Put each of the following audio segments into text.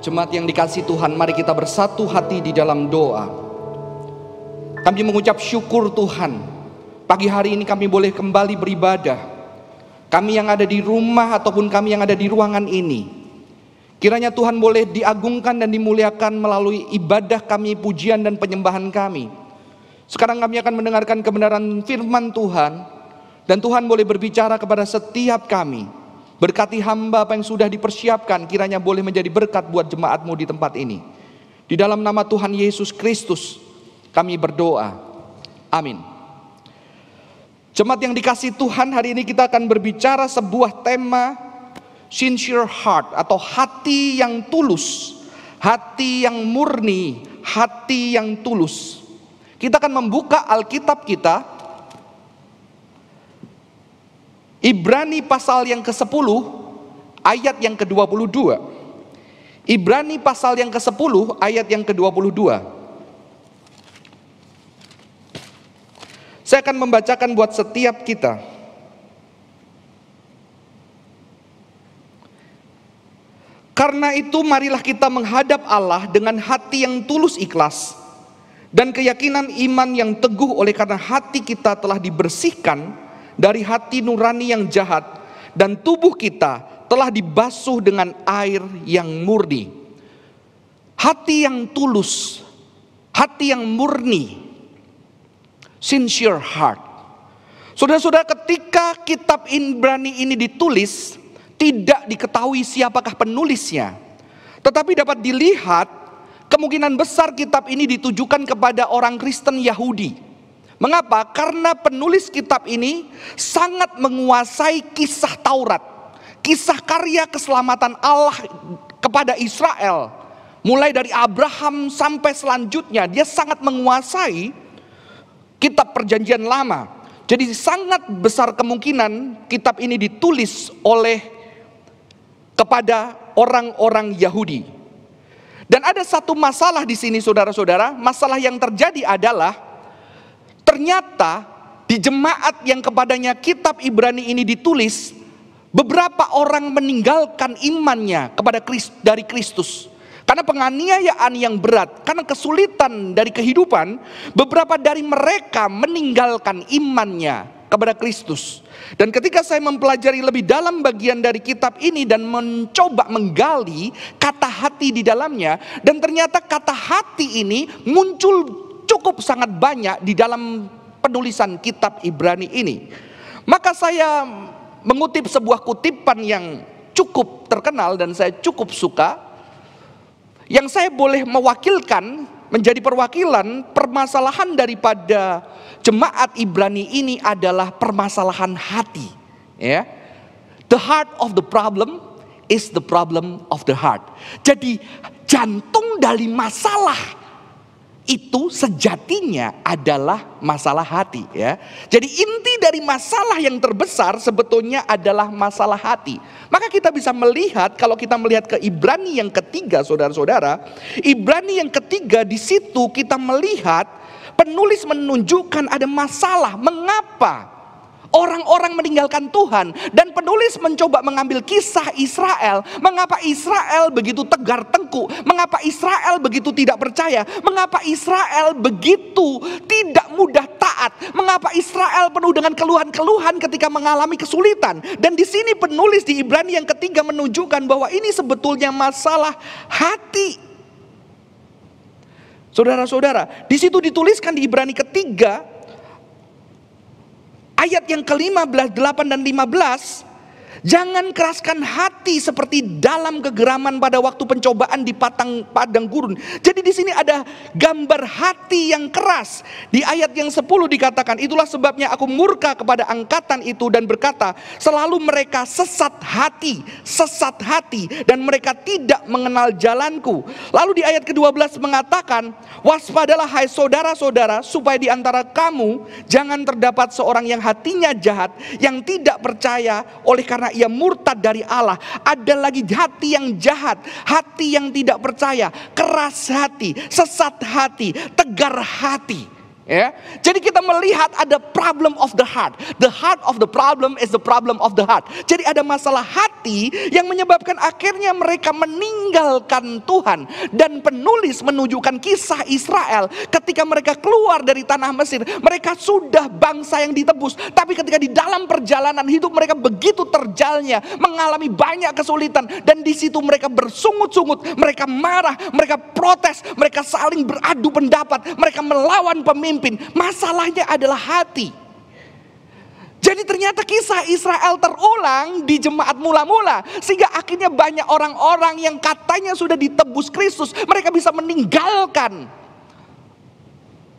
Jemaat yang dikasihi Tuhan, mari kita bersatu hati di dalam doa. Kami mengucap syukur Tuhan, pagi hari ini kami boleh kembali beribadah. Kami yang ada di rumah ataupun kami yang ada di ruangan ini, kiranya Tuhan boleh diagungkan dan dimuliakan melalui ibadah kami, pujian dan penyembahan kami. Sekarang kami akan mendengarkan kebenaran firman Tuhan, dan Tuhan boleh berbicara kepada setiap kami. Berkati hamba apa yang sudah dipersiapkan, kiranya boleh menjadi berkat buat jemaat-Mu di tempat ini. Di dalam nama Tuhan Yesus Kristus kami berdoa, amin. Jemaat yang dikasihi Tuhan, hari ini kita akan berbicara sebuah tema sincere heart, atau hati yang tulus, hati yang murni, hati yang tulus. Kita akan membuka Alkitab kita, Ibrani pasal yang ke-10 ayat yang ke-22. Ibrani pasal yang ke-10 ayat yang ke-22. Saya akan membacakan buat setiap kita. Karena itu marilah kita menghadap Allah dengan hati yang tulus ikhlas dan keyakinan iman yang teguh, oleh karena hati kita telah dibersihkan dari hati nurani yang jahat, dan tubuh kita telah dibasuh dengan air yang murni. Hati yang tulus, hati yang murni, sincere heart. Saudara-saudara, ketika kitab Ibrani ini ditulis, tidak diketahui siapakah penulisnya, tetapi dapat dilihat kemungkinan besar kitab ini ditujukan kepada orang Kristen Yahudi. Mengapa? Karena penulis kitab ini sangat menguasai kisah Taurat, kisah karya keselamatan Allah kepada Israel, mulai dari Abraham sampai selanjutnya. Dia sangat menguasai kitab Perjanjian Lama. Jadi sangat besar kemungkinan kitab ini ditulis oleh kepada orang-orang Yahudi. Dan ada satu masalah di sini, saudara-saudara. Masalah yang terjadi adalah ternyata di jemaat yang kepadanya kitab Ibrani ini ditulis, beberapa orang meninggalkan imannya kepada dari Kristus. Karena penganiayaan yang berat, karena kesulitan dari kehidupan, beberapa dari mereka meninggalkan imannya kepada Kristus. Dan ketika saya mempelajari lebih dalam bagian dari kitab ini dan mencoba menggali kata hati di dalamnya, dan ternyata kata hati ini muncul cukup sangat banyak di dalam penulisan kitab Ibrani ini. Maka saya mengutip sebuah kutipan yang cukup terkenal dan saya cukup suka, yang saya boleh mewakilkan, menjadi perwakilan permasalahan daripada jemaat Ibrani ini adalah permasalahan hati. Ya, the heart of the problem is the problem of the heart. Jadi jantung dari masalah itu sejatinya adalah masalah hati, ya. Jadi inti dari masalah yang terbesar sebetulnya adalah masalah hati. Maka kita bisa melihat, kalau kita melihat ke Ibrani yang ketiga, saudara-saudara, Ibrani yang ketiga, di situ kita melihat penulis menunjukkan ada masalah mengapa orang-orang meninggalkan Tuhan, dan penulis mencoba mengambil kisah Israel. Mengapa Israel begitu tegar tengkuk? Mengapa Israel begitu tidak percaya? Mengapa Israel begitu tidak mudah taat? Mengapa Israel penuh dengan keluhan-keluhan ketika mengalami kesulitan? Dan di sini penulis di Ibrani yang ketiga menunjukkan bahwa ini sebetulnya masalah hati. Saudara-saudara, di situ dituliskan di Ibrani ketiga ayat yang ke-15, 8 dan 15, jangan keraskan hati seperti dalam kegeraman pada waktu pencobaan di padang gurun. Jadi di sini ada gambar hati yang keras. Di ayat yang 10 dikatakan, itulah sebabnya aku murka kepada angkatan itu dan berkata, selalu mereka sesat hati, dan mereka tidak mengenal jalanku. Lalu di ayat ke-12 mengatakan, waspadalah hai saudara-saudara, supaya di antara kamu jangan terdapat seorang yang hatinya jahat, yang tidak percaya oleh karena ia murtad dari Allah. Ada lagi hati yang jahat, hati yang tidak percaya, keras hati, sesat hati, tegar hati. Ya, jadi kita melihat ada problem of the heart. The heart of the problem is the problem of the heart. Jadi ada masalah hati yang menyebabkan akhirnya mereka meninggalkan Tuhan. Dan penulis menunjukkan kisah Israel ketika mereka keluar dari tanah Mesir. Mereka sudah bangsa yang ditebus, tapi ketika di dalam perjalanan hidup mereka begitu terjalnya, mengalami banyak kesulitan. Dan di situ mereka bersungut-sungut, mereka marah, mereka protes, mereka saling beradu pendapat, mereka melawan pemimpin. Masalahnya adalah hati. Jadi ternyata kisah Israel terulang di jemaat mula-mula, sehingga akhirnya banyak orang-orang yang katanya sudah ditebus Kristus, mereka bisa meninggalkan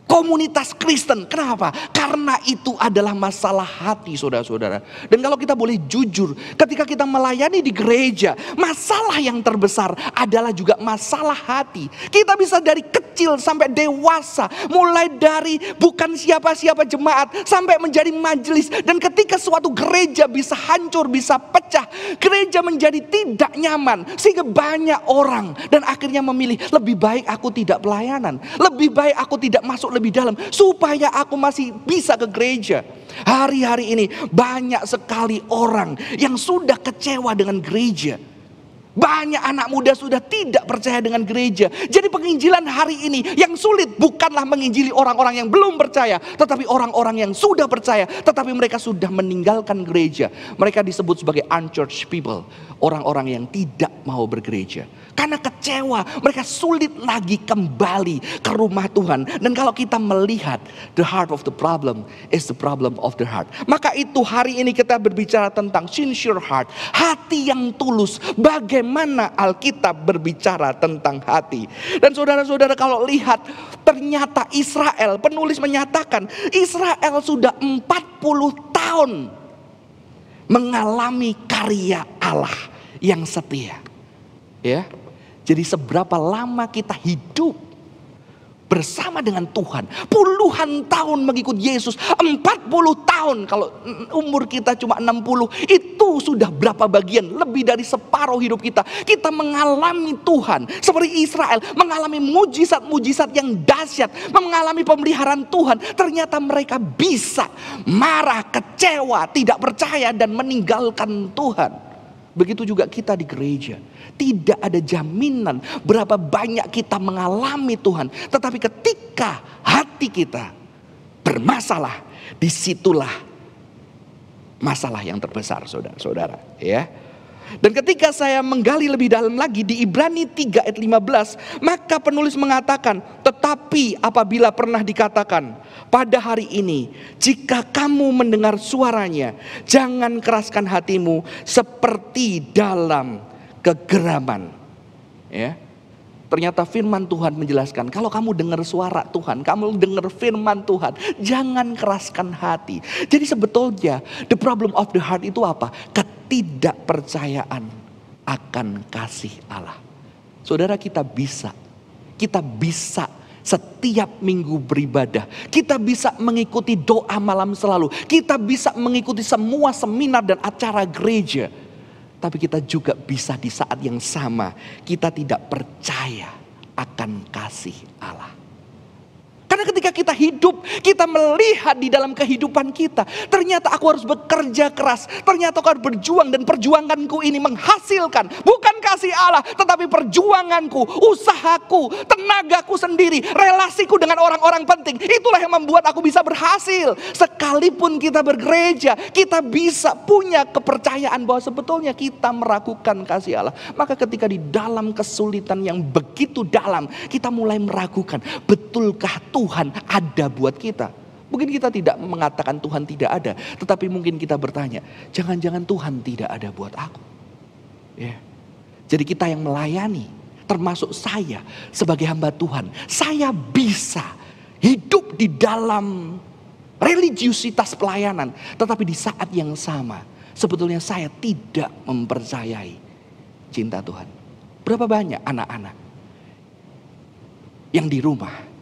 komunitas Kristen. Kenapa? Karena itu adalah masalah hati, saudara-saudara. Dan kalau kita boleh jujur, ketika kita melayani di gereja, masalah yang terbesar adalah juga masalah hati. Kita bisa dari kecil sampai dewasa, mulai dari bukan siapa-siapa jemaat sampai menjadi majelis. Dan ketika suatu gereja bisa hancur, bisa pecah, gereja menjadi tidak nyaman, sehingga banyak orang dan akhirnya memilih, lebih baik aku tidak pelayanan, lebih baik aku tidak masuk lebih dalam, supaya aku masih bisa ke gereja. Hari-hari ini banyak sekali orang yang sudah kecewa dengan gereja. Banyak anak muda sudah tidak percaya dengan gereja. Jadi penginjilan hari ini yang sulit bukanlah menginjili orang-orang yang belum percaya, tetapi orang-orang yang sudah percaya, tetapi mereka sudah meninggalkan gereja. Mereka disebut sebagai unchurched people, orang-orang yang tidak mau bergereja. Karena kecewa, mereka sulit lagi kembali ke rumah Tuhan. Dan kalau kita melihat, the heart of the problem is the problem of the heart. Maka itu hari ini kita berbicara tentang sincere heart, hati yang tulus. Bagaimana Alkitab berbicara tentang hati. Dan saudara-saudara, kalau lihat, ternyata Israel, penulis menyatakan Israel sudah 40 tahun mengalami karya Allah yang setia. Ya. Jadi seberapa lama kita hidup bersama dengan Tuhan, puluhan tahun mengikut Yesus, 40 tahun. Kalau umur kita cuma 60, itu sudah berapa bagian, lebih dari separuh hidup kita. Kita mengalami Tuhan seperti Israel, mengalami mujizat-mujizat yang dahsyat, mengalami pemeliharaan Tuhan. Ternyata mereka bisa marah, kecewa, tidak percaya dan meninggalkan Tuhan. Begitu juga kita di gereja. Tidak ada jaminan berapa banyak kita mengalami Tuhan. Tetapi ketika hati kita bermasalah, disitulah masalah yang terbesar, saudara-saudara. Ya. Dan ketika saya menggali lebih dalam lagi di Ibrani 3 ayat 15, maka penulis mengatakan, tetapi apabila pernah dikatakan, pada hari ini jika kamu mendengar suaranya, jangan keraskan hatimu seperti dalam kegeraman. Ya. Ternyata firman Tuhan menjelaskan, kalau kamu dengar suara Tuhan, kamu dengar firman Tuhan, jangan keraskan hati. Jadi sebetulnya the problem of the heart itu apa? Ketidakpercayaan akan kasih Allah. Saudara, kita bisa setiap minggu beribadah, kita bisa mengikuti doa malam selalu, kita bisa mengikuti semua seminar dan acara gereja. Tapi kita juga bisa di saat yang sama kita tidak percaya akan kasih Allah. Karena ketika kita hidup, kita melihat di dalam kehidupan kita, ternyata aku harus bekerja keras, ternyata aku harus berjuang, dan perjuanganku ini menghasilkan bukan kasih Allah, tetapi perjuanganku, usahaku, tenagaku sendiri, relasiku dengan orang-orang penting. Itulah yang membuat aku bisa berhasil. Sekalipun kita bergereja, kita bisa punya kepercayaan bahwa sebetulnya kita meragukan kasih Allah. Maka ketika di dalam kesulitan yang begitu dalam, kita mulai meragukan, betulkah Tuhan ada buat kita? Mungkin kita tidak mengatakan Tuhan tidak ada, tetapi mungkin kita bertanya, jangan-jangan Tuhan tidak ada buat aku. Ya. Jadi kita yang melayani, termasuk saya sebagai hamba Tuhan, saya bisa hidup di dalam religiusitas pelayanan, tetapi di saat yang sama sebetulnya saya tidak mempercayai cinta Tuhan. Berapa banyak anak-anak yang di rumah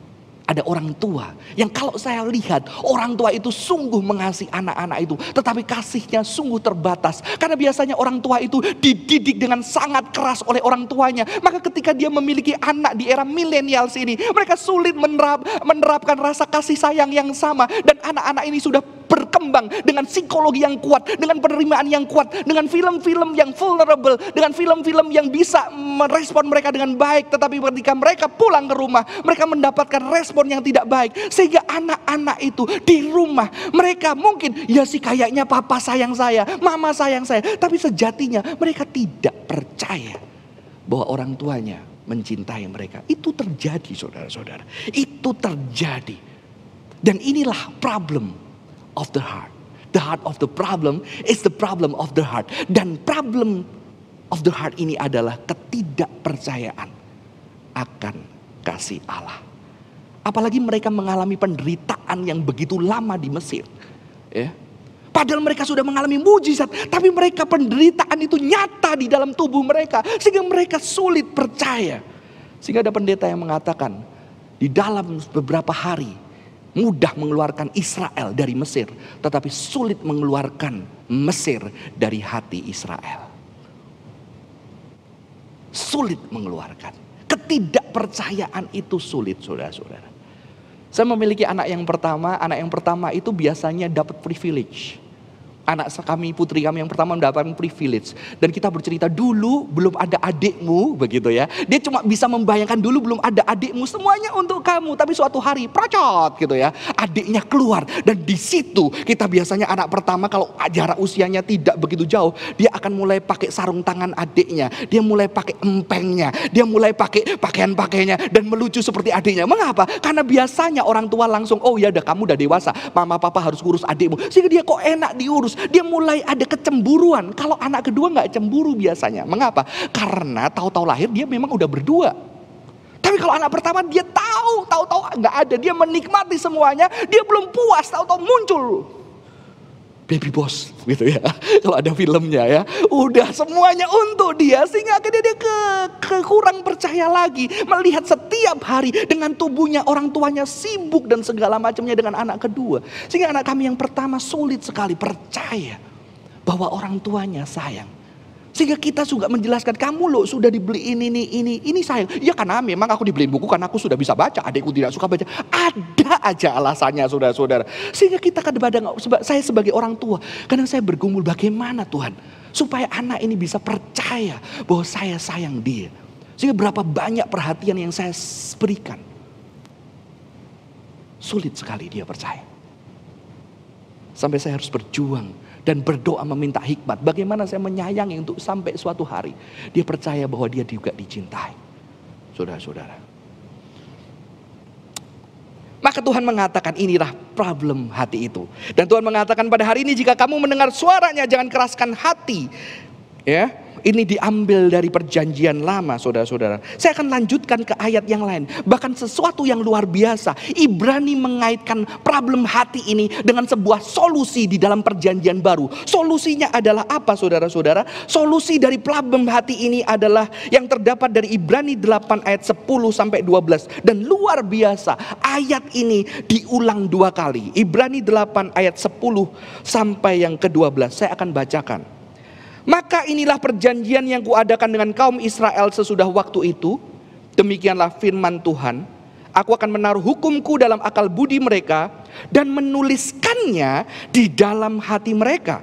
ada orang tua yang kalau saya lihat orang tua itu sungguh mengasihi anak-anak itu, tetapi kasihnya sungguh terbatas. Karena biasanya orang tua itu dididik dengan sangat keras oleh orang tuanya. Maka ketika dia memiliki anak di era milenial ini, mereka sulit menerapkan rasa kasih sayang yang sama. Dan anak-anak ini sudah berkembang dengan psikologi yang kuat, dengan penerimaan yang kuat, dengan film-film yang vulnerable, dengan film-film yang bisa merespon mereka dengan baik. Tetapi ketika mereka pulang ke rumah, mereka mendapatkan respon yang tidak baik. Sehingga anak-anak itu di rumah, mereka mungkin ya sih kayaknya papa sayang saya, mama sayang saya, tapi sejatinya mereka tidak percaya bahwa orang tuanya mencintai mereka. Itu terjadi saudara-saudara, itu terjadi. Dan inilah problem of the heart. The heart of the problem is the problem of the heart. Dan problem of the heart ini adalah ketidakpercayaan akan kasih Allah. Apalagi mereka mengalami penderitaan yang begitu lama di Mesir. Ya. Padahal mereka sudah mengalami mujizat, tapi mereka penderitaan itu nyata di dalam tubuh mereka. Sehingga mereka sulit percaya. Sehingga ada pendeta yang mengatakan, di dalam beberapa hari mudah mengeluarkan Israel dari Mesir, tetapi sulit mengeluarkan Mesir dari hati Israel. Sulit mengeluarkan. Ketidakpercayaan itu sulit, saudara-saudara. Saya memiliki anak yang pertama itu biasanya dapat privilege. Anak kami, putri kami yang pertama mendapatkan privilege. Dan kita bercerita, dulu belum ada adikmu, begitu ya. Dia cuma bisa membayangkan, dulu belum ada adikmu, semuanya untuk kamu. Tapi suatu hari, procot gitu ya, adiknya keluar. Dan di situ kita biasanya anak pertama kalau jarak usianya tidak begitu jauh, dia akan mulai pakai sarung tangan adiknya. Dia mulai pakai empengnya. Dia mulai pakai pakaian-pakaiannya dan melucu seperti adiknya. Mengapa? Karena biasanya orang tua langsung, oh ya udah kamu udah dewasa, mama papa harus ngurus adikmu. Sehingga dia kok enak diurus. Dia mulai ada kecemburuan. Kalau anak kedua gak cemburu biasanya. Mengapa? Karena tahu-tahu lahir dia memang udah berdua. Tapi kalau anak pertama dia tahu-tahu gak ada. Dia menikmati semuanya. Dia belum puas, tahu-tahu muncul baby boss gitu ya. Kalau ada filmnya ya. Udah semuanya untuk dia. Sehingga akhirnya dia kurang percaya lagi. Melihat setiap hari dengan tubuhnya orang tuanya sibuk dan segala macamnya dengan anak kedua. Sehingga anak kami yang pertama sulit sekali percaya bahwa orang tuanya sayang. Sehingga kita juga menjelaskan, kamu loh sudah dibeli ini sayang. Ya karena memang aku dibeliin buku karena aku sudah bisa baca. Adikku tidak suka baca. Ada aja alasannya saudara-saudara. Sehingga kita kadang-kadang, saya sebagai orang tua, kadang saya bergumul bagaimana Tuhan. Supaya anak ini bisa percaya bahwa saya sayang dia. Sehingga berapa banyak perhatian yang saya berikan. Sulit sekali dia percaya. Sampai saya harus berjuang. Dan berdoa meminta hikmat. Bagaimana saya menyayangi untuk sampai suatu hari dia percaya bahwa dia juga dicintai. Saudara-saudara. Maka Tuhan mengatakan inilah problem hati itu. Dan Tuhan mengatakan pada hari ini jika kamu mendengar suaranya jangan keraskan hati. Ya. Ini diambil dari perjanjian lama saudara-saudara. Saya akan lanjutkan ke ayat yang lain. Bahkan sesuatu yang luar biasa. Ibrani mengaitkan problem hati ini dengan sebuah solusi di dalam perjanjian baru. Solusinya adalah apa saudara-saudara? Solusi dari problem hati ini adalah yang terdapat dari Ibrani 8 ayat 10 sampai 12. Dan luar biasa ayat ini diulang 2 kali. Ibrani 8 ayat 10 sampai yang ke-12. Saya akan bacakan. Maka inilah perjanjian yang kuadakan dengan kaum Israel sesudah waktu itu. Demikianlah firman Tuhan. Aku akan menaruh hukumku dalam akal budi mereka. Dan menuliskannya di dalam hati mereka.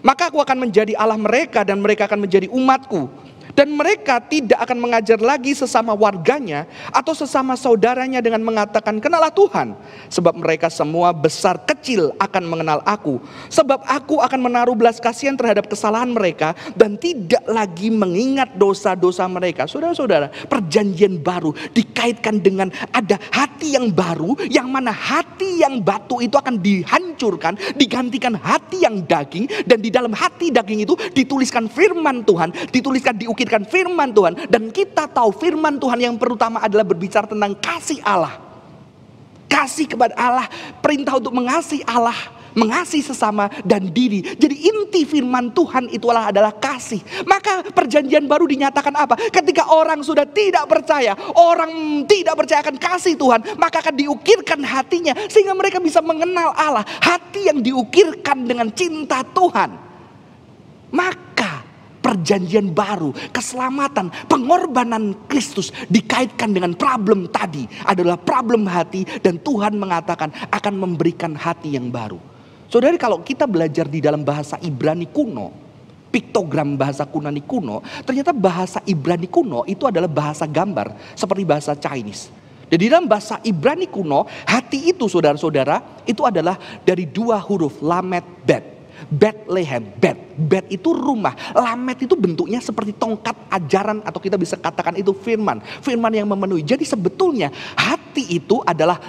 Maka aku akan menjadi Allah mereka dan mereka akan menjadi umatku. Dan mereka tidak akan mengajar lagi sesama warganya atau sesama saudaranya dengan mengatakan kenalah Tuhan. Sebab mereka semua besar kecil akan mengenal aku. Sebab aku akan menaruh belas kasihan terhadap kesalahan mereka dan tidak lagi mengingat dosa-dosa mereka. Saudara-saudara, perjanjian baru dikaitkan dengan ada hati yang baru, yang mana hati yang batu itu akan dihancurkan, digantikan hati yang daging. Dan di dalam hati daging itu dituliskan firman Tuhan, diukirkan firman Tuhan. Dan kita tahu firman Tuhan yang pertama adalah berbicara tentang kasih Allah. Kasih kepada Allah, perintah untuk mengasihi Allah mengasihi sesama dan diri. Jadi inti firman Tuhan adalah kasih. Maka perjanjian baru dinyatakan apa? Ketika orang sudah tidak percaya, orang tidak percaya akan kasih Tuhan, maka akan diukirkan hatinya sehingga mereka bisa mengenal Allah. Hati yang diukirkan dengan cinta Tuhan. Maka perjanjian baru, keselamatan, pengorbanan Kristus dikaitkan dengan problem tadi adalah problem hati, dan Tuhan mengatakan akan memberikan hati yang baru. Saudara, kalau kita belajar di dalam bahasa Ibrani kuno, piktogram bahasa Yunani kuno, ternyata bahasa Ibrani kuno itu adalah bahasa gambar seperti bahasa Chinese. Jadi dalam bahasa Ibrani kuno, hati itu saudara-saudara itu adalah dari dua huruf lamet bet. Bethlehem, bet itu rumah, lamet itu bentuknya seperti tongkat ajaran, atau kita bisa katakan itu firman yang memenuhi. Jadi sebetulnya hati itu adalah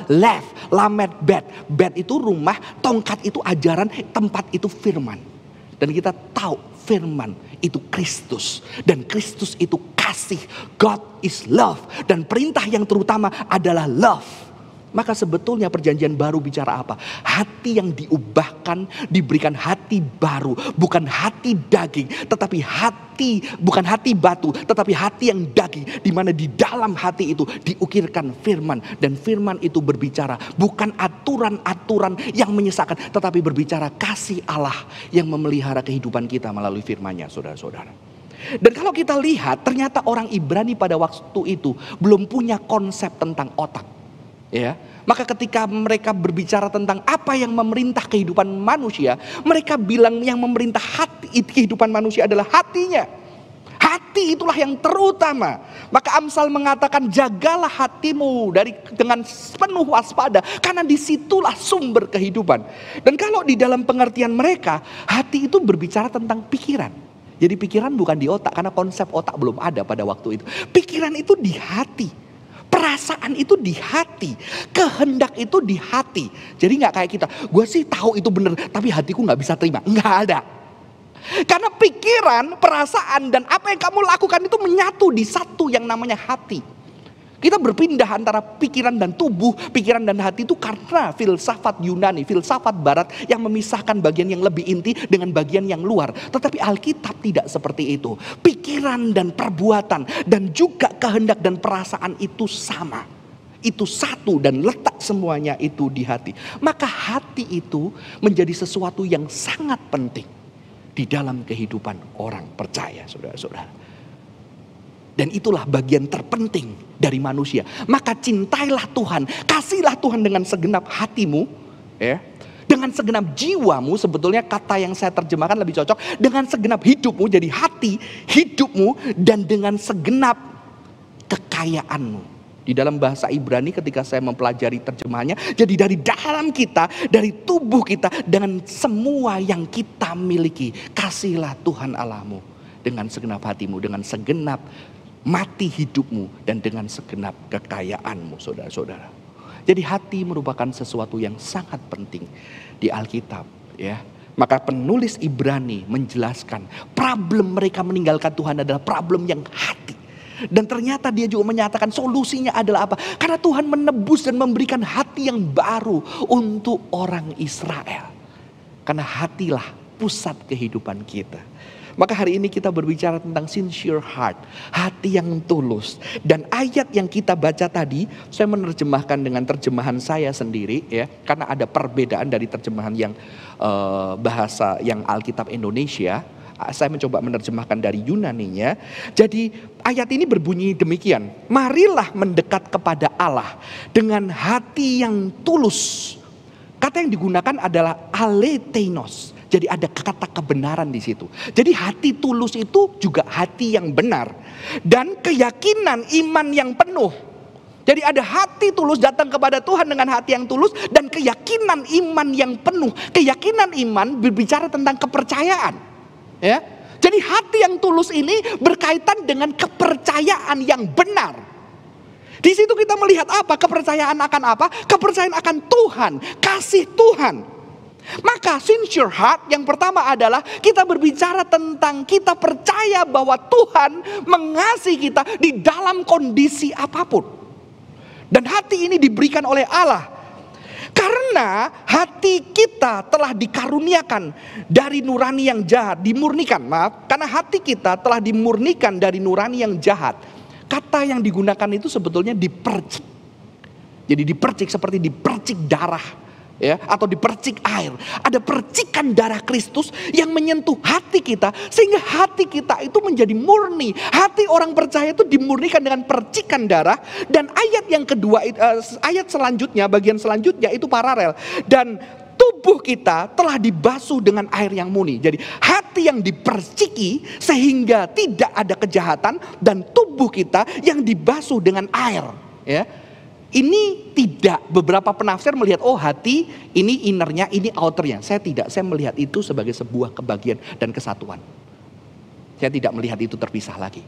lamet bet itu rumah, tongkat itu ajaran, tempat itu firman. Dan kita tahu firman itu Kristus, dan Kristus itu kasih. God is love, dan perintah yang terutama adalah love. Maka sebetulnya perjanjian baru bicara apa? Hati yang diubahkan, diberikan hati baru. Bukan hati daging, tetapi bukan hati batu, tetapi hati yang daging. Di mana di dalam hati itu diukirkan firman. Dan firman itu berbicara bukan aturan-aturan yang menyesatkan, tetapi berbicara kasih Allah yang memelihara kehidupan kita melalui firman-Nya, saudara-saudara. Dan kalau kita lihat, ternyata orang Ibrani pada waktu itu belum punya konsep tentang otak. Ya, maka ketika mereka berbicara tentang apa yang memerintah kehidupan manusia, mereka bilang yang memerintah hati kehidupan manusia adalah hatinya. Hati itulah yang terutama. Maka Amsal mengatakan, jagalah hatimu dengan penuh waspada, karena disitulah sumber kehidupan. Dan kalau di dalam pengertian mereka, hati itu berbicara tentang pikiran. Jadi pikiran bukan di otak, karena konsep otak belum ada pada waktu itu. Pikiran itu di hati. Perasaan itu di hati, kehendak itu di hati. Jadi gak kayak kita, gue sih tahu itu benar, tapi hatiku gak bisa terima. Gak ada. Karena pikiran, perasaan, dan apa yang kamu lakukan itu menyatu di satu yang namanya hati. Kita berpindah antara pikiran dan tubuh, pikiran dan hati itu karena filsafat Yunani, filsafat Barat yang memisahkan bagian yang lebih inti dengan bagian yang luar. Tetapi Alkitab tidak seperti itu. Pikiran dan perbuatan dan juga kehendak dan perasaan itu sama. Itu satu dan letak semuanya itu di hati. Maka hati itu menjadi sesuatu yang sangat penting di dalam kehidupan orang percaya, saudara-saudara. Dan itulah bagian terpenting dari manusia. Maka cintailah Tuhan, kasihlah Tuhan dengan segenap hatimu, ya, dengan segenap jiwamu. Sebetulnya kata yang saya terjemahkan lebih cocok, dengan segenap hidupmu. Jadi hati, hidupmu, dan dengan segenap kekayaanmu. Di dalam bahasa Ibrani ketika saya mempelajari terjemahannya, jadi dari dalam kita, dari tubuh kita, dengan semua yang kita miliki, kasihlah Tuhan Allahmu dengan segenap hatimu, dengan segenap mati hidupmu, dan dengan segenap kekayaanmu, saudara-saudara. Jadi hati merupakan sesuatu yang sangat penting di Alkitab, ya. Maka penulis Ibrani menjelaskan problem mereka meninggalkan Tuhan adalah problem yang hati. Dan ternyata dia juga menyatakan solusinya adalah apa? Karena Tuhan menebus dan memberikan hati yang baru untuk orang Israel. Karena hatilah pusat kehidupan kita. Maka hari ini kita berbicara tentang sincere heart, hati yang tulus. Dan ayat yang kita baca tadi, saya menerjemahkan dengan terjemahan saya sendiri, ya, karena ada perbedaan dari terjemahan yang bahasa yang Alkitab Indonesia. Saya mencoba menerjemahkan dari Yunaninya. Jadi ayat ini berbunyi demikian: marilah mendekat kepada Allah dengan hati yang tulus. Kata yang digunakan adalah aleteinos. Jadi ada kata kebenaran di situ. Jadi hati tulus itu juga hati yang benar. Dan keyakinan iman yang penuh. Jadi ada hati tulus datang kepada Tuhan dengan hati yang tulus. Dan keyakinan iman yang penuh. Keyakinan iman berbicara tentang kepercayaan. Ya, jadi hati yang tulus ini berkaitan dengan kepercayaan yang benar. Di situ kita melihat apa? Kepercayaan akan apa? Kepercayaan akan Tuhan, kasih Tuhan. Maka sincere heart yang pertama adalah kita berbicara tentang kita percaya bahwa Tuhan mengasihi kita di dalam kondisi apapun. Dan hati ini diberikan oleh Allah. Karena hati kita telah dikaruniakan dari nurani yang jahat, dimurnikan, maaf, karena hati kita telah dimurnikan dari nurani yang jahat. Kata yang digunakan itu sebetulnya dipercik. Jadi dipercik seperti dipercik darah, ya, atau dipercik air. Ada percikan darah Kristus yang menyentuh hati kita sehingga hati kita itu menjadi murni. Hati orang percaya itu dimurnikan dengan percikan darah. Dan ayat yang kedua, ayat selanjutnya, bagian selanjutnya itu paralel. Dan tubuh kita telah dibasuh dengan air yang murni. Jadi hati yang diperciki sehingga tidak ada kejahatan, dan tubuh kita yang dibasuh dengan air, ya. Ini tidak, beberapa penafsir melihat, oh hati ini innernya, ini outernya. Saya tidak, saya melihat itu sebagai sebuah kebagian dan kesatuan. Saya tidak melihat itu terpisah lagi.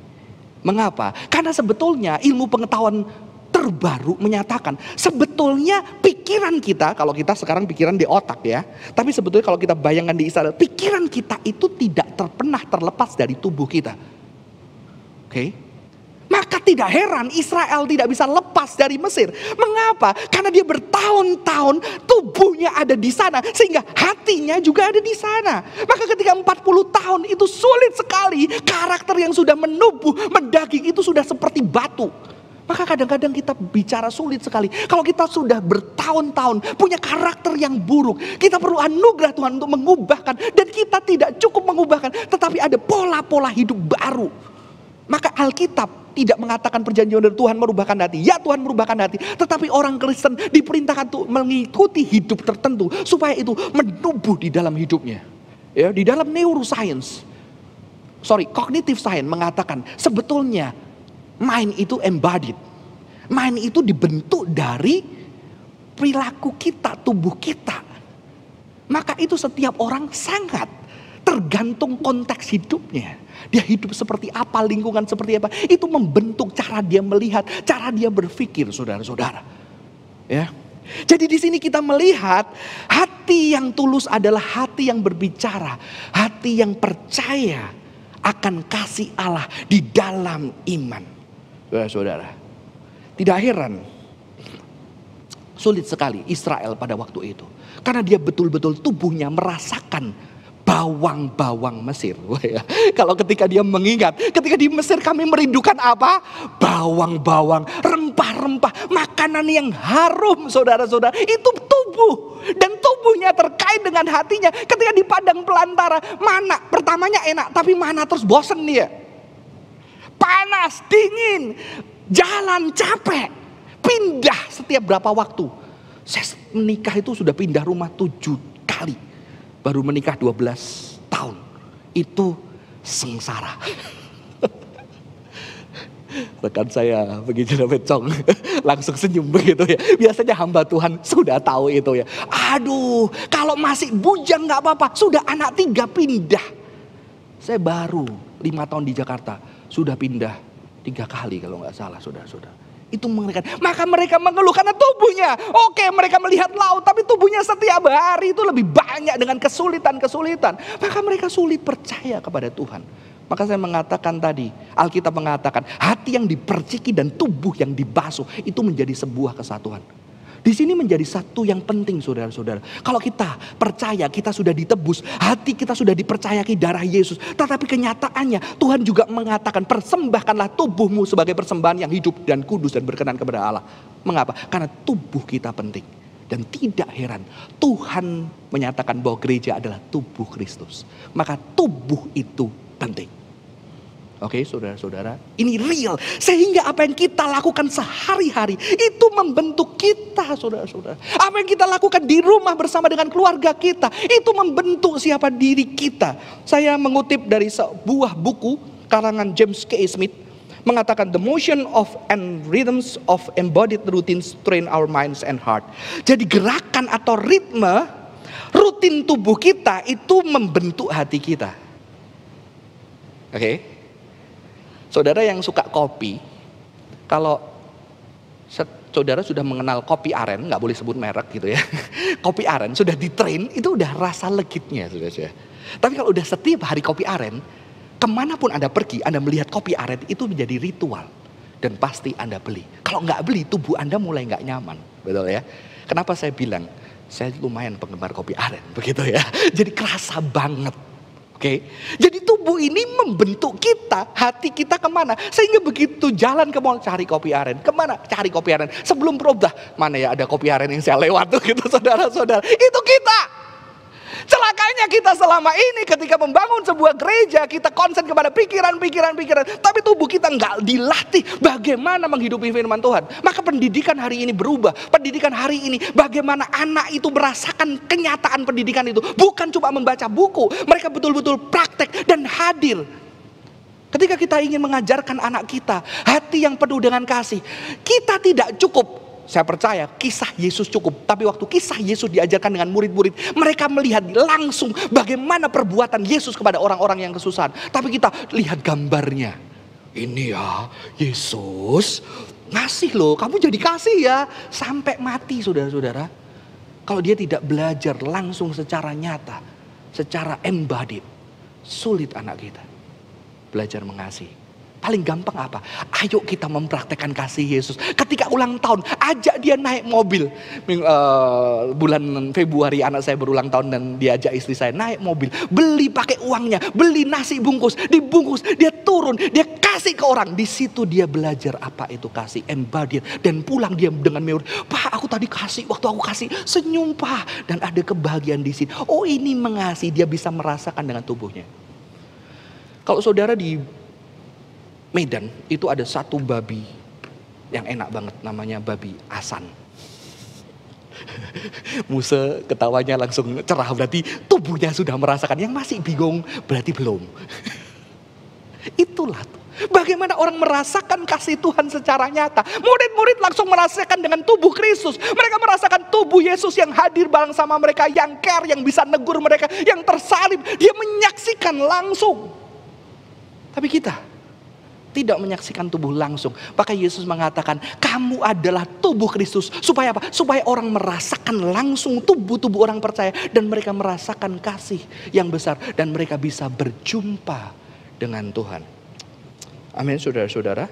Mengapa? Karena sebetulnya ilmu pengetahuan terbaru menyatakan sebetulnya pikiran kita, kalau kita sekarang pikiran di otak ya, tapi sebetulnya kalau kita bayangkan di Israel, pikiran kita itu tidak pernah terlepas dari tubuh kita. Oke? Maka tidak heran Israel tidak bisa lepas dari Mesir. Mengapa? Karena dia bertahun-tahun tubuhnya ada di sana, sehingga hatinya juga ada di sana. Maka ketika 40 tahun itu sulit sekali, karakter yang sudah menubuh, mendaging itu sudah seperti batu. Maka kadang-kadang kita bicara sulit sekali. Kalau kita sudah bertahun-tahun punya karakter yang buruk, kita perlu anugerah Tuhan untuk mengubahkan. Dan kita tidak cukup mengubahkan, tetapi ada pola-pola hidup baru. Maka Alkitab tidak mengatakan perjanjian dari Tuhan merubahkan hati. Ya, Tuhan merubahkan hati. Tetapi orang Kristen diperintahkan untuk mengikuti hidup tertentu supaya itu menubuh di dalam hidupnya. Ya, di dalam neuroscience, cognitive science mengatakan sebetulnya mind itu embodied. Mind itu dibentuk dari perilaku kita, tubuh kita. Maka itu setiap orang sangat tergantung konteks hidupnya. Dia hidup seperti apa, lingkungan seperti apa, itu membentuk cara dia melihat, cara dia berpikir, saudara-saudara. Ya. Jadi di sini kita melihat hati yang tulus adalah hati yang berbicara, hati yang percaya akan kasih Allah di dalam iman. Saudara, tidak heran sulit sekali Israel pada waktu itu, karena dia betul-betul tubuhnya merasakan bawang-bawang Mesir. Kalau ketika dia mengingat, ketika di Mesir kami merindukan apa? Bawang-bawang, rempah-rempah, makanan yang harum, saudara-saudara. Itu tubuh, dan tubuhnya terkait dengan hatinya. Ketika di padang belantara, mana pertamanya enak, tapi mana terus bosen dia. Panas, dingin, jalan capek, pindah setiap berapa waktu. Saya menikah itu sudah pindah rumah 7 kali. Baru menikah 12 tahun. Itu sengsara. Rekan saya begitu dapat cong langsung senyum begitu ya. Biasanya hamba Tuhan sudah tahu itu ya. Aduh, kalau masih bujang gak apa-apa. Sudah anak 3 pindah. Saya baru 5 tahun di Jakarta. Sudah pindah 3 kali kalau gak salah, saudara-saudara. Itu mengerikan. Maka mereka mengeluh karena tubuhnya. Oke, mereka melihat laut, tapi tubuhnya setiap hari itu lebih banyak dengan kesulitan-kesulitan. Maka mereka sulit percaya kepada Tuhan. Maka saya mengatakan tadi, Alkitab mengatakan hati yang diperciki dan tubuh yang dibasuh itu menjadi sebuah kesatuan. Di sini menjadi satu yang penting, saudara-saudara. Kalau kita percaya kita sudah ditebus, hati kita sudah dipercayai darah Yesus. Tetapi kenyataannya Tuhan juga mengatakan persembahkanlah tubuhmu sebagai persembahan yang hidup dan kudus dan berkenan kepada Allah. Mengapa? Karena tubuh kita penting. Dan tidak heran Tuhan menyatakan bahwa gereja adalah tubuh Kristus. Maka tubuh itu penting. Oke, saudara-saudara, ini real. Sehingga apa yang kita lakukan sehari-hari itu membentuk kita, saudara-saudara. Apa yang kita lakukan di rumah bersama dengan keluarga kita itu membentuk siapa diri kita. Saya mengutip dari sebuah buku karangan James K. Smith mengatakan the motion of and rhythms of embodied routines train our minds and heart. Jadi gerakan atau ritme rutin tubuh kita itu membentuk hati kita. Oke. Saudara yang suka kopi, kalau saudara sudah mengenal kopi aren, nggak boleh sebut merek gitu ya. Kopi aren sudah ditrain, itu udah rasa legitnya, saudara. Tapi kalau udah setiap hari kopi aren, kemanapun Anda pergi, Anda melihat kopi aren itu menjadi ritual. Dan pasti Anda beli. Kalau nggak beli, tubuh Anda mulai nggak nyaman, betul ya. Kenapa saya bilang Saya lumayan penggemar kopi aren, begitu ya. Jadi kerasa banget. Oke, jadi tubuh ini membentuk kita, hati kita kemana. Sehingga begitu jalan ke mall cari kopi aren. Kemana? Cari kopi aren. Sebelum berubah, mana ya ada kopi aren yang saya lewat tuh gitu saudara-saudara. Itu kita. Celakanya kita selama ini ketika membangun sebuah gereja, kita konsen kepada pikiran. Tapi tubuh kita nggak dilatih bagaimana menghidupi firman Tuhan. Maka pendidikan hari ini berubah. Pendidikan hari ini bagaimana anak itu merasakan kenyataan pendidikan itu. Bukan cuma membaca buku. Mereka betul-betul praktek dan hadir. Ketika kita ingin mengajarkan anak kita hati yang penuh dengan kasih, kita tidak cukup. Saya percaya kisah Yesus cukup. Tapi waktu kisah Yesus diajarkan dengan murid-murid, mereka melihat langsung bagaimana perbuatan Yesus kepada orang-orang yang kesusahan. Tapi kita lihat gambarnya. Ini ya Yesus ngasih loh, kamu jadi kasih ya. Sampai mati saudara-saudara. Kalau dia tidak belajar langsung secara nyata, secara embodied, sulit anak kita belajar mengasihi. Paling gampang apa? Ayo kita mempraktekkan kasih Yesus. Ketika ulang tahun, ajak dia naik mobil. Bulan Februari anak saya berulang tahun dan diajak istri saya naik mobil. Beli pakai uangnya, beli nasi bungkus, dibungkus, dia turun, dia kasih ke orang. Di situ dia belajar apa itu kasih, embodied. Dan pulang dia dengan mewah. Pak, aku tadi kasih, waktu aku kasih senyum Pak. Dan ada kebahagiaan di sini. Oh ini mengasihi, dia bisa merasakan dengan tubuhnya. Kalau saudara di Medan itu ada satu babi yang enak banget, namanya babi Asan. Musa ketawanya langsung cerah, berarti tubuhnya sudah merasakan. Yang masih bingung berarti belum. Itulah bagaimana orang merasakan kasih Tuhan secara nyata. Murid-murid langsung merasakan dengan tubuh Kristus. Mereka merasakan tubuh Yesus yang hadir bareng sama mereka, yang care, yang bisa negur mereka, yang tersalib. Dia menyaksikan langsung. Tapi kita tidak menyaksikan tubuh langsung. Maka Yesus mengatakan, kamu adalah tubuh Kristus. Supaya apa? Supaya orang merasakan langsung tubuh-tubuh orang percaya. Dan mereka merasakan kasih yang besar. Dan mereka bisa berjumpa dengan Tuhan. Amin saudara-saudara.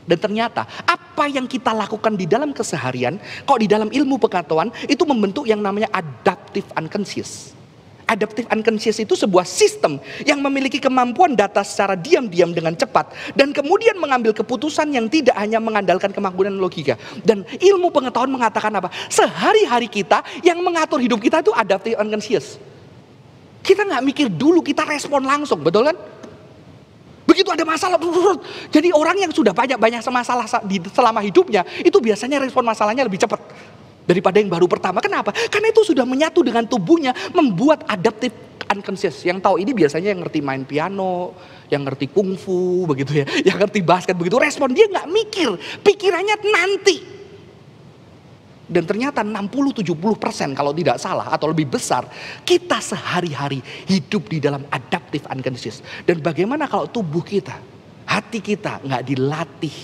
Dan ternyata apa yang kita lakukan di dalam keseharian, kalau di dalam ilmu pengetahuan, itu membentuk yang namanya adaptive unconscious. Adaptive unconscious itu sebuah sistem yang memiliki kemampuan data secara diam-diam dengan cepat. Dan kemudian mengambil keputusan yang tidak hanya mengandalkan kemampuan logika. Dan ilmu pengetahuan mengatakan apa? Sehari-hari kita yang mengatur hidup kita itu adaptive unconscious. Kita gak mikir dulu, kita respon langsung, betul kan? Begitu ada masalah, jadi orang yang sudah banyak masalah selama hidupnya, itu biasanya respon masalahnya lebih cepat daripada yang baru pertama. Kenapa? Karena itu sudah menyatu dengan tubuhnya, membuat adaptive unconscious. Yang tahu ini biasanya yang ngerti main piano, yang ngerti kungfu, begitu ya, yang ngerti basket, begitu respon dia nggak mikir, pikirannya nanti. Dan ternyata 60-70% kalau tidak salah atau lebih besar, kita sehari-hari hidup di dalam adaptive unconscious. Dan bagaimana kalau tubuh kita, hati kita nggak dilatih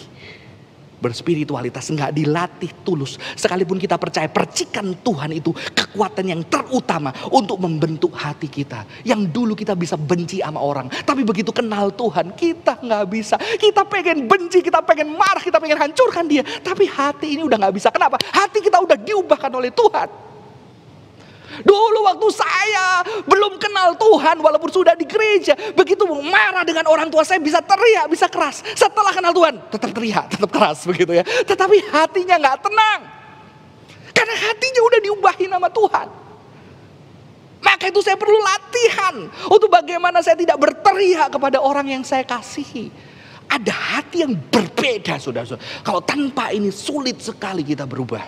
berspiritualitas, nggak dilatih tulus. Sekalipun kita percaya percikan Tuhan itu kekuatan yang terutama untuk membentuk hati kita. Yang dulu kita bisa benci sama orang, tapi begitu kenal Tuhan kita nggak bisa. Kita pengen benci, kita pengen marah, kita pengen hancurkan dia. Tapi hati ini udah nggak bisa. Kenapa? Hati kita udah diubahkan oleh Tuhan. Dulu waktu saya belum kenal Tuhan, walaupun sudah di gereja, begitu marah dengan orang tua saya bisa teriak, bisa keras. Setelah kenal Tuhan tetap teriak, tetap keras begitu ya. Tetapi hatinya nggak tenang, karena hatinya udah diubahin sama Tuhan. Maka itu saya perlu latihan untuk bagaimana saya tidak berteriak kepada orang yang saya kasihi. Ada hati yang berbeda, saudara-saudara. Kalau tanpa ini sulit sekali kita berubah.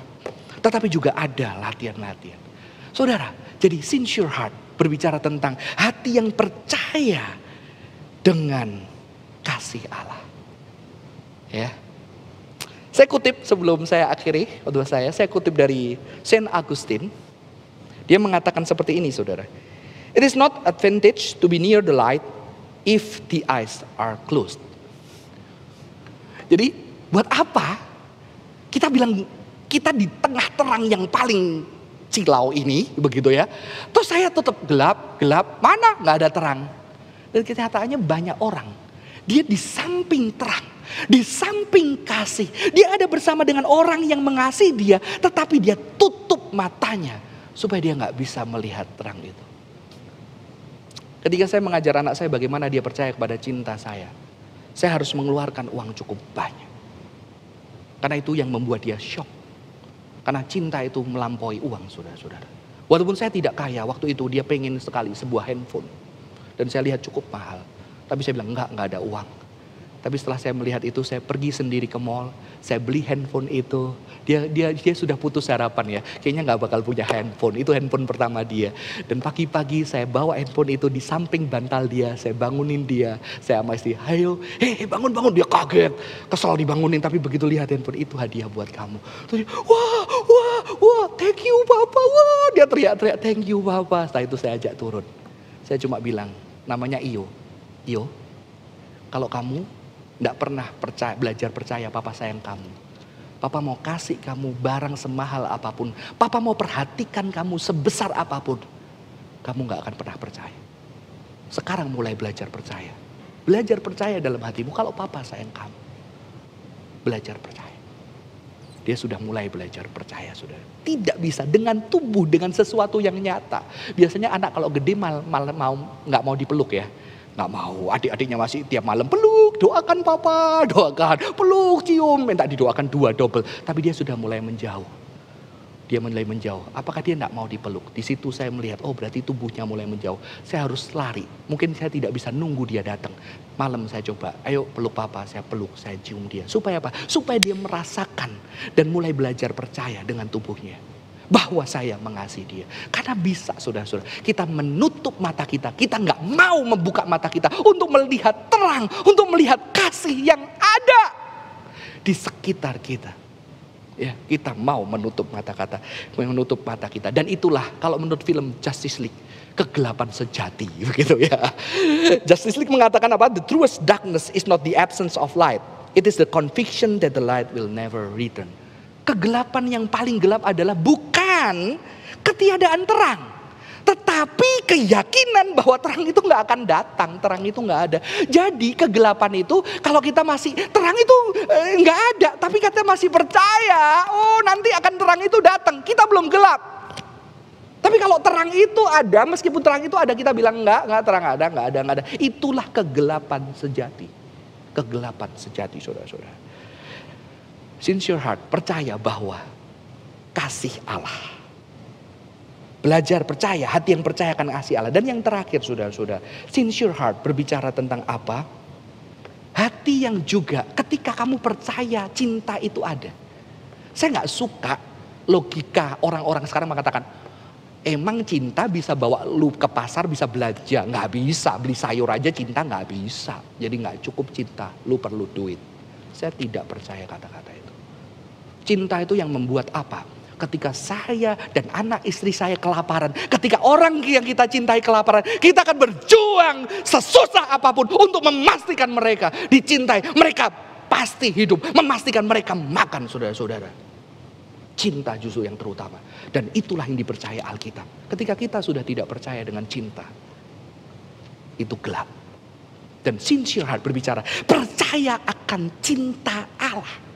Tetapi juga ada latihan-latihan. Saudara, jadi sincere heart berbicara tentang hati yang percaya dengan kasih Allah. Ya. Saya kutip sebelum saya akhiri khotbah saya kutip dari Saint Augustine. Dia mengatakan seperti ini, saudara. It is not advantage to be near the light if the eyes are closed. Jadi, buat apa kita bilang kita di tengah terang yang paling silau ini, begitu ya. Terus saya tetap gelap, mana nggak ada terang. Dan kenyataannya banyak orang, dia di samping terang, Di samping kasih, dia ada bersama dengan orang yang mengasihi dia, tetapi dia tutup matanya supaya dia nggak bisa melihat terang itu. Ketika saya mengajar anak saya bagaimana dia percaya kepada cinta saya harus mengeluarkan uang cukup banyak. Karena itu yang membuat dia shock. Karena cinta itu melampaui uang, saudara-saudara. Walaupun saya tidak kaya, waktu itu dia pengen sekali sebuah handphone. Dan saya lihat cukup mahal. Tapi saya bilang enggak ada uang. Tapi setelah saya melihat itu, saya pergi sendiri ke mall, saya beli handphone itu. Dia sudah putus harapan ya, kayaknya nggak bakal punya handphone. Itu handphone pertama dia. Dan pagi-pagi saya bawa handphone itu di samping bantal dia, saya bangunin dia, saya sama istri, ayo, bangun. Dia kaget, kesel dibangunin, tapi begitu lihat handphone itu hadiah buat kamu. Terus, wah, thank you papa, wah, dia teriak-teriak thank you papa. Setelah itu saya ajak turun. Saya cuma bilang, namanya Iyo, kalau kamu nggak pernah belajar percaya papa sayang kamu. Papa mau kasih kamu barang semahal apapun. Papa mau perhatikan kamu sebesar apapun. Kamu nggak akan pernah percaya. Sekarang mulai belajar percaya. Belajar percaya dalam hatimu kalau papa sayang kamu. Belajar percaya. Dia sudah mulai belajar percaya, saudara. Tidak bisa dengan tubuh, dengan sesuatu yang nyata. Biasanya anak kalau gede nggak mau dipeluk ya. Nggak mau, adik-adiknya masih tiap malam peluk, doakan papa, doakan, peluk, cium, minta didoakan 2 double. Tapi dia sudah mulai menjauh. Apakah dia nggak mau dipeluk? Di situ saya melihat, oh berarti tubuhnya mulai menjauh. Saya harus lari. Mungkin saya tidak bisa nunggu dia datang. Malam saya coba, ayo peluk papa, saya peluk, saya cium dia. Supaya apa? Supaya dia merasakan dan mulai belajar percaya dengan tubuhnya. Bahwa saya mengasihi dia. Karena bisa saudara-saudara. Kita menutup mata kita. Kita nggak mau membuka mata kita. Untuk melihat terang. Untuk melihat kasih yang ada. Di sekitar kita. Ya, kita mau menutup mata kita. Dan itulah kalau menurut film Justice League. Kegelapan sejati. Begitu ya. Justice League mengatakan apa? The truest darkness is not the absence of light. It is the conviction that the light will never return. Kegelapan yang paling gelap adalah bukan ketiadaan terang. Tetapi keyakinan bahwa terang itu gak akan datang. Terang itu gak ada. Jadi kegelapan itu kalau kita masih terang itu gak ada. Tapi kita masih percaya. Oh nanti akan terang itu datang. Kita belum gelap. Tapi kalau terang itu ada, meskipun terang itu ada, kita bilang enggak terang ada, enggak ada. Itulah kegelapan sejati. Kegelapan sejati saudara-saudara. Sincere heart, percaya bahwa kasih Allah. Belajar percaya, hati yang percaya akan kasih Allah. Dan yang terakhir saudara-saudara, sincere heart berbicara tentang apa? Hati yang juga ketika kamu percaya cinta itu ada. Saya gak suka logika orang-orang sekarang mengatakan, emang cinta bisa bawa lu ke pasar bisa belanja? Gak bisa, beli sayur aja cinta gak bisa. Jadi gak cukup cinta, lu perlu duit. Saya tidak percaya kata-kata itu. Cinta itu yang membuat apa? Ketika saya dan anak istri saya kelaparan. Ketika orang yang kita cintai kelaparan. Kita akan berjuang sesusah apapun untuk memastikan mereka dicintai. Mereka pasti hidup. Memastikan mereka makan saudara-saudara. Cinta justru yang terutama. Dan itulah yang dipercaya Alkitab. Ketika kita sudah tidak percaya dengan cinta. Itu gelap. Dan sincere heart berbicara. Percaya akan cinta Allah.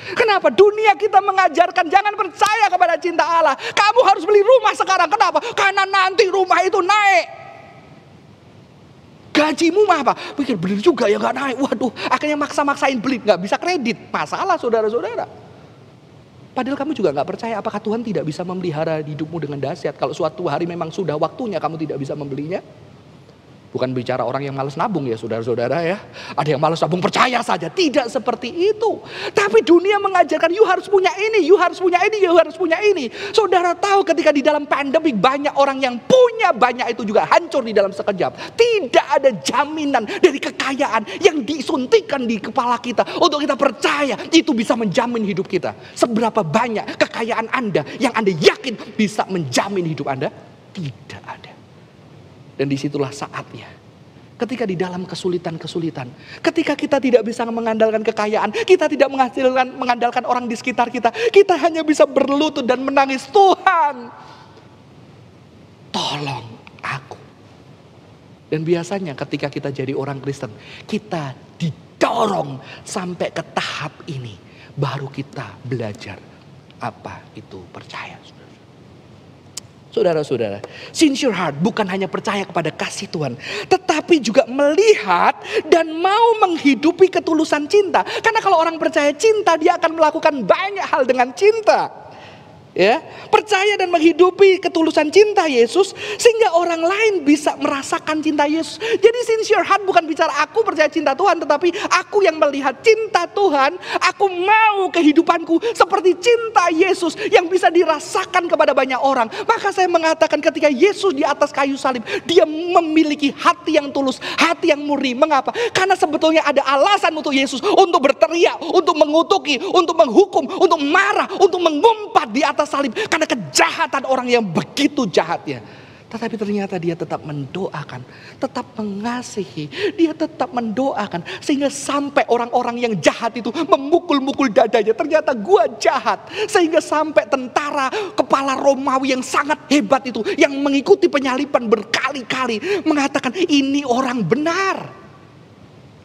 Kenapa dunia kita mengajarkan jangan percaya kepada cinta Allah. Kamu harus beli rumah sekarang. Kenapa? Karena nanti rumah itu naik. Gajimu mah apa? Pikir beli juga ya gak naik. Waduh, akhirnya maksa-maksain beli. Gak bisa kredit. Masalah saudara-saudara. Padahal kamu juga gak percaya apakah Tuhan tidak bisa memelihara hidupmu dengan dahsyat. Kalau suatu hari memang sudah waktunya kamu tidak bisa membelinya. Bukan bicara orang yang malas nabung ya saudara-saudara ya. Ada yang malas nabung percaya saja. Tidak seperti itu. Tapi dunia mengajarkan you harus punya ini, you harus punya ini, you harus punya ini. Saudara tahu ketika di dalam pandemi banyak orang yang punya banyak itu juga hancur di dalam sekejap. Tidak ada jaminan dari kekayaan yang disuntikan di kepala kita. Untuk kita percaya itu bisa menjamin hidup kita. Seberapa banyak kekayaan Anda yang Anda yakin bisa menjamin hidup Anda? Tidak ada. Dan disitulah saatnya. Ketika di dalam kesulitan-kesulitan. Ketika kita tidak bisa mengandalkan kekayaan. Kita tidak mengandalkan orang di sekitar kita. Kita hanya bisa berlutut dan menangis. Tuhan, tolong aku. Dan biasanya ketika kita jadi orang Kristen. Kita didorong sampai ke tahap ini. Baru kita belajar apa itu percaya. Saudara-saudara, sincere heart bukan hanya percaya kepada kasih Tuhan, tetapi juga melihat dan mau menghidupi ketulusan cinta. Karena kalau orang percaya cinta, dia akan melakukan banyak hal dengan cinta. Ya, percaya dan menghidupi ketulusan cinta Yesus sehingga orang lain bisa merasakan cinta Yesus. Jadi sincere heart bukan bicara aku percaya cinta Tuhan, tetapi aku yang melihat cinta Tuhan, aku mau kehidupanku seperti cinta Yesus yang bisa dirasakan kepada banyak orang. Maka saya mengatakan ketika Yesus di atas kayu salib, dia memiliki hati yang tulus, hati yang murni. Mengapa? Karena sebetulnya ada alasan untuk Yesus untuk berteriak, untuk mengutuki, untuk menghukum, untuk marah, untuk mengumpat di atas salib karena kejahatan orang yang begitu jahatnya. Tetapi ternyata dia tetap mendoakan, tetap mengasihi, dia tetap mendoakan sehingga sampai orang-orang yang jahat itu memukul-mukul dadanya. Ternyata gua jahat, sehingga sampai tentara kepala Romawi yang sangat hebat itu yang mengikuti penyaliban berkali-kali mengatakan ini orang benar.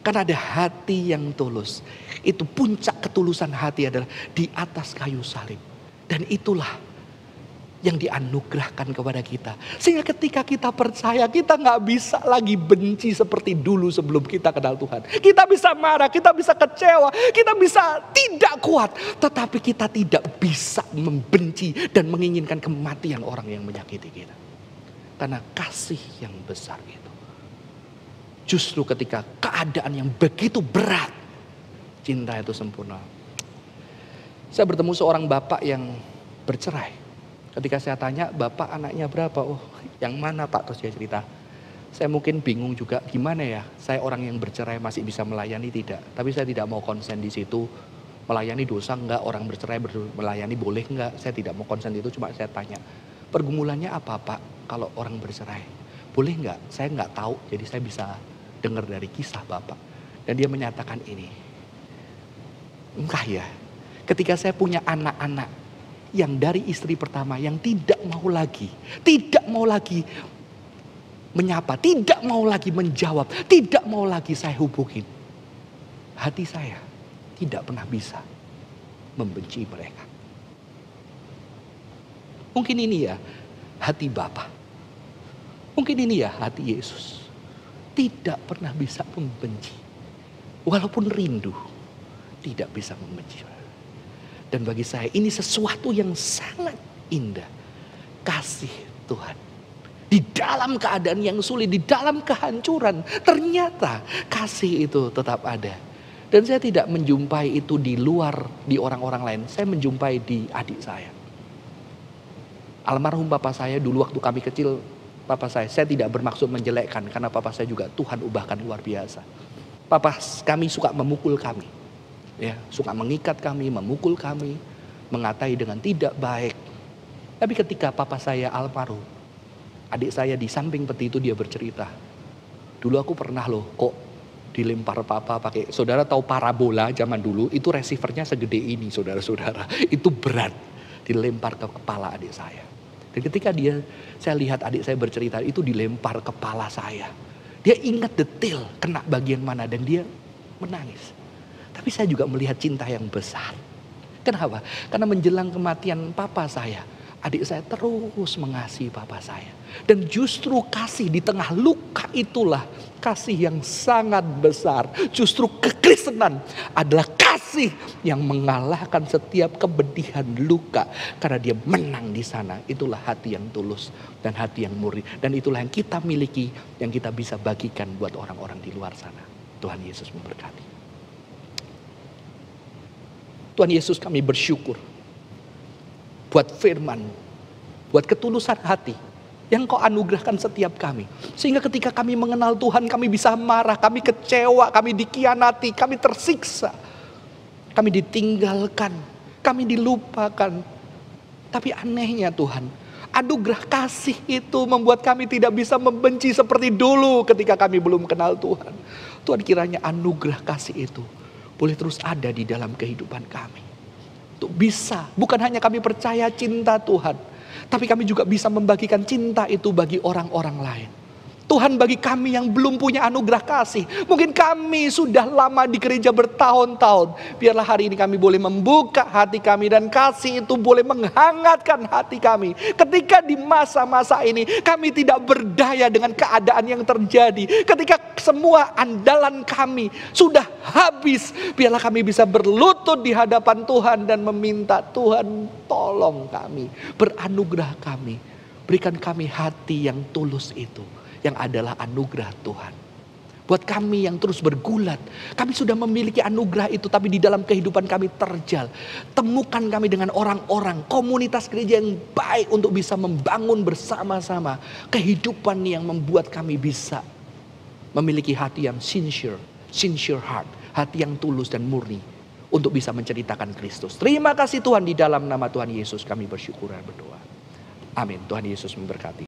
Karena ada hati yang tulus. Itu puncak ketulusan hati adalah di atas kayu salib. Dan itulah yang dianugerahkan kepada kita. Sehingga ketika kita percaya, kita gak bisa lagi benci seperti dulu sebelum kita kenal Tuhan. Kita bisa marah, kita bisa kecewa, kita bisa tidak kuat. Tetapi kita tidak bisa membenci dan menginginkan kematian orang yang menyakiti kita. Karena kasih yang besar itu. Justru ketika keadaan yang begitu berat, cinta itu sempurna. Saya bertemu seorang bapak yang bercerai. Ketika saya tanya, bapak anaknya berapa? Oh, yang mana pak? Terus dia cerita. Saya mungkin bingung juga, gimana ya? Saya orang yang bercerai masih bisa melayani tidak? Tapi saya tidak mau konsen di situ. Melayani dosa enggak? Orang bercerai melayani boleh enggak? Saya tidak mau konsen itu, cuma saya tanya. Pergumulannya apa pak kalau orang bercerai? Boleh enggak? Saya enggak tahu, jadi saya bisa dengar dari kisah bapak. Dan dia menyatakan ini. Entah ya. Ketika saya punya anak-anak yang dari istri pertama yang tidak mau lagi menyapa, tidak mau lagi menjawab, tidak mau lagi saya hubungin. Hati saya tidak pernah bisa membenci mereka. Mungkin ini ya hati Bapa. Mungkin ini ya hati Yesus. Tidak pernah bisa membenci. Walaupun rindu, tidak bisa membenci. Dan bagi saya ini sesuatu yang sangat indah. Kasih Tuhan. Di dalam keadaan yang sulit, di dalam kehancuran. Ternyata kasih itu tetap ada. Dan saya tidak menjumpai itu di luar, di orang-orang lain. Saya menjumpai di adik saya. Almarhum papa saya dulu waktu kami kecil, papa saya tidak bermaksud menjelekkan. Karena papa saya juga Tuhan ubahkan luar biasa. Papa kami suka memukul kami. Ya, suka mengikat kami, memukul kami, mengatai dengan tidak baik. Tapi ketika papa saya almarhum, adik saya di samping peti itu dia bercerita. Dulu aku pernah loh kok dilempar papa pakai, saudara tahu parabola zaman dulu, itu receivernya segede ini saudara-saudara. Itu berat, dilempar ke kepala adik saya. Dan ketika saya lihat adik saya bercerita, itu dilempar kepala saya. Dia ingat detail kena bagian mana dan dia menangis. Tapi saya juga melihat cinta yang besar. Kenapa? Karena menjelang kematian papa saya, adik saya terus mengasihi papa saya. Dan justru kasih di tengah luka itulah kasih yang sangat besar. Justru kekristenan adalah kasih yang mengalahkan setiap kepedihan luka. Karena dia menang di sana. Itulah hati yang tulus dan hati yang murni. Dan itulah yang kita miliki, yang kita bisa bagikan buat orang-orang di luar sana. Tuhan Yesus memberkati. Tuhan Yesus, kami bersyukur buat firman, buat ketulusan hati yang Kau anugerahkan setiap kami. Sehingga ketika kami mengenal Tuhan, kami bisa marah, kami kecewa, kami dikhianati, kami tersiksa, kami ditinggalkan, kami dilupakan. Tapi anehnya Tuhan, anugerah kasih itu membuat kami tidak bisa membenci seperti dulu ketika kami belum kenal Tuhan. Tuhan, kiranya anugerah kasih itu boleh terus ada di dalam kehidupan kami. Untuk bisa, bukan hanya kami percaya cinta Tuhan, tapi kami juga bisa membagikan cinta itu bagi orang-orang lain. Tuhan, bagi kami yang belum punya anugerah kasih, mungkin kami sudah lama di gereja bertahun-tahun, biarlah hari ini kami boleh membuka hati kami dan kasih itu boleh menghangatkan hati kami. Ketika di masa-masa ini kami tidak berdaya dengan keadaan yang terjadi, ketika semua andalan kami sudah habis, biarlah kami bisa berlutut di hadapan Tuhan dan meminta, Tuhan tolong kami, beranugerah kami, berikan kami hati yang tulus itu, yang adalah anugerah Tuhan. Buat kami yang terus bergulat, kami sudah memiliki anugerah itu, tapi di dalam kehidupan kami terjal. Temukan kami dengan orang-orang, komunitas gereja yang baik untuk bisa membangun bersama-sama kehidupan yang membuat kami bisa memiliki hati yang sincere heart, hati yang tulus dan murni untuk bisa menceritakan Kristus. Terima kasih Tuhan, di dalam nama Tuhan Yesus kami bersyukur dan berdoa. Amin. Tuhan Yesus memberkati.